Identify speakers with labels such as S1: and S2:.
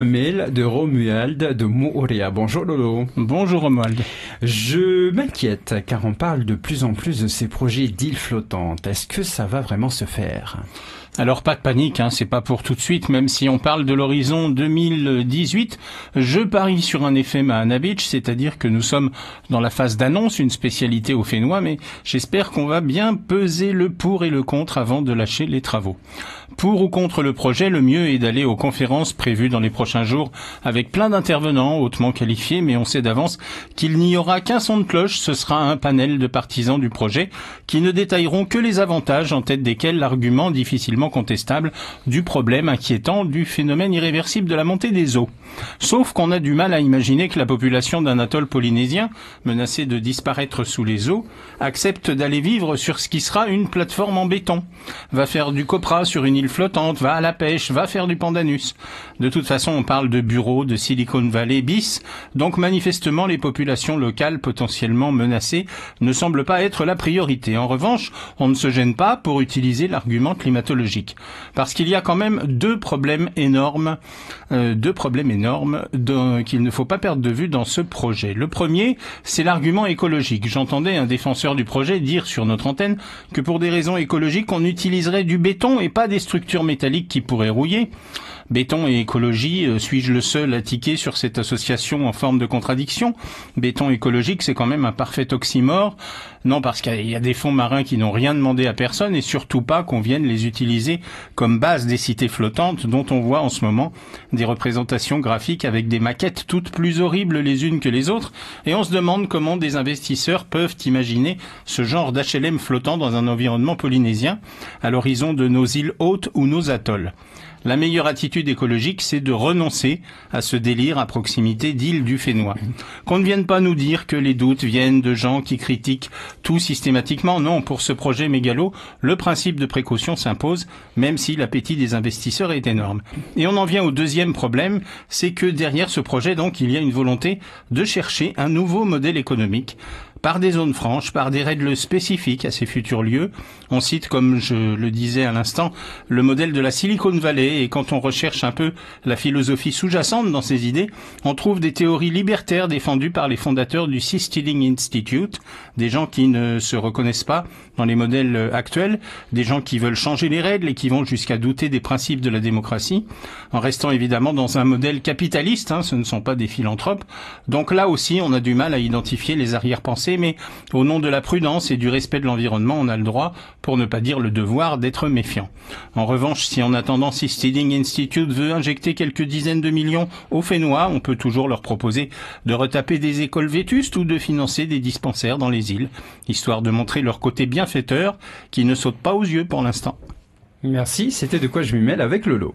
S1: Mail de Romuald de Moorea. Bonjour Lolo.
S2: Bonjour Romuald.
S1: Je m'inquiète car on parle de plus en plus de ces projets d'îles flottantes. Est-ce que ça va vraiment se faire ?
S2: Alors pas de panique, c'est pas pour tout de suite, même si on parle de l'horizon 2018. Je parie sur un effet Mahana Beach, c'est-à-dire que nous sommes dans la phase d'annonce, une spécialité au Fénois, mais j'espère qu'on va bien peser le pour et le contre avant de lâcher les travaux. Pour ou contre le projet, le mieux est d'aller aux conférences prévues dans les prochains jours avec plein d'intervenants hautement qualifiés, mais on sait d'avance qu'il n'y aura qu'un son de cloche, ce sera un panel de partisans du projet qui ne détailleront que les avantages, en tête desquels l'argument difficilement contestable du problème inquiétant du phénomène irréversible de la montée des eaux. Sauf qu'on a du mal à imaginer que la population d'un atoll polynésien, menacé de disparaître sous les eaux, accepte d'aller vivre sur ce qui sera une plateforme en béton, va faire du copra sur une île flottante, va à la pêche, va faire du pandanus. De toute façon, on parle de bureaux de Silicon Valley bis, donc manifestement les populations locales potentiellement menacées ne semblent pas être la priorité. En revanche, on ne se gêne pas pour utiliser l'argument climatologique, parce qu'il y a quand même deux problèmes énormes qu'il ne faut pas perdre de vue dans ce projet. Le premier, c'est l'argument écologique. J'entendais un défenseur du projet dire sur notre antenne que pour des raisons écologiques, on utiliserait du béton et pas des structures métalliques qui pourraient rouiller. Béton et écologie, suis-je le seul à tiquer sur cette association en forme de contradiction ? Béton écologique, c'est quand même un parfait oxymore. Non, parce qu'il y a des fonds marins qui n'ont rien demandé à personne et surtout pas qu'on vienne les utiliser comme base des cités flottantes dont on voit en ce moment des représentations graphiques avec des maquettes toutes plus horribles les unes que les autres, et on se demande comment des investisseurs peuvent imaginer ce genre d'HLM flottant dans un environnement polynésien à l'horizon de nos îles hautes ou nos atolls. La meilleure attitude écologique, c'est de renoncer à ce délire à proximité d'îles du Fénois. Qu'on ne vienne pas nous dire que les doutes viennent de gens qui critiquent tout systématiquement. Non, pour ce projet mégalo, le principe de précaution s'impose, même si l'appétit des investisseurs est énorme. Et on en vient au deuxième problème, c'est que derrière ce projet, donc, il y a une volonté de chercher un nouveau modèle économique, par des zones franches, par des règles spécifiques à ces futurs lieux. On cite, comme je le disais à l'instant, le modèle de la Silicon Valley, et quand on recherche un peu la philosophie sous-jacente dans ces idées, on trouve des théories libertaires défendues par les fondateurs du Seasteading Institute, des gens qui ne se reconnaissent pas dans les modèles actuels, des gens qui veulent changer les règles et qui vont jusqu'à douter des principes de la démocratie, en restant évidemment dans un modèle capitaliste, ce ne sont pas des philanthropes. Donc là aussi, on a du mal à identifier les arrière-pensées, mais au nom de la prudence et du respect de l'environnement, on a le droit, pour ne pas dire le devoir, d'être méfiant. En revanche, si en attendant Seasteading Institute veut injecter quelques dizaines de millions aux Fénois, on peut toujours leur proposer de retaper des écoles vétustes ou de financer des dispensaires dans les îles, histoire de montrer leur côté bienfaiteur qui ne saute pas aux yeux pour l'instant.
S1: Merci, c'était De quoi je m'y mêle avec Lolo.